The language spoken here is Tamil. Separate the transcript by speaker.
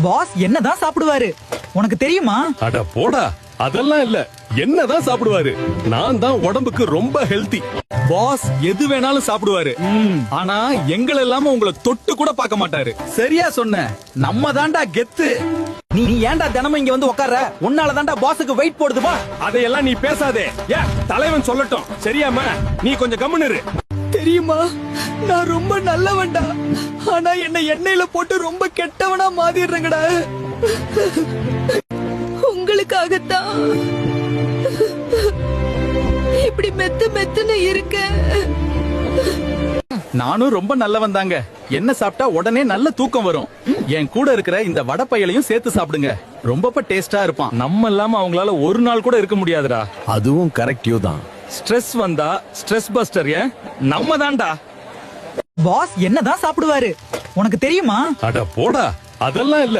Speaker 1: பாஸ் என்னதான் சாப்பிடுவாரு உனக்கு தெரியுமா?
Speaker 2: அட போடா, அதெல்லாம் இல்ல. என்னதான் சாப்பிடுவாரு? நான் தான் உடம்புக்கு ரொம்ப ஹெல்தி.
Speaker 3: பாஸ் எது வேணாலும் சாப்பிடுவாரு. ஆனா எங்களை இல்லாம உங்களை தொட்டு கூட பார்க்க மாட்டாரு.
Speaker 1: சரியா சொன்ன. நம்ம தான்டா கெத்து. நீ ஏன்டா தினமும் இங்க வந்து உட்கார்ற? உன்னால தான்டா பாஸுக்கு வெயிட் போடுதுமா.
Speaker 2: அதையெல்லாம் நீ பேசாதே. தலைவன் சொல்லட்டும். சரியாமா? நீ கொஞ்சம் கம்முனு இரு.
Speaker 1: தெரியுமா, நான் ரொம்ப நல்லவன்டா. ஆனா என்ன எண்ணெயில போட்டு ரொம்ப கெட்டவனா மாத்திடுறேங்கடா.
Speaker 4: உங்களுக்காகத்தான் இப்படி மெத்து மெத்துன்னு இருக்க.
Speaker 3: நானும் ரொம்ப நல்லவன் தாங்க. என்ன சாப்பிட்டா உடனே நல்ல தூக்கம் வரும். என் கூட இருக்கிற இந்த வடப்பையலையும் சேர்த்து சாப்பிடுங்க. ரொம்ப டேஸ்டா இருப்பான்.
Speaker 2: நம்ம இல்லாம அவங்களால ஒரு நாள் கூட இருக்க முடியாதுடா.
Speaker 5: அதுவும் கரெக்டிவ் தான்.
Speaker 2: ஸ்ட்ரெஸ் வந்தா ஸ்ட்ரெஸ் பஸ்டர் நம்ம தான்டா.
Speaker 1: பாஸ் என்னதான் சாப்பிடுவாரு உனக்கு தெரியுமா?
Speaker 2: அட போடா, அதெல்லாம் இல்ல.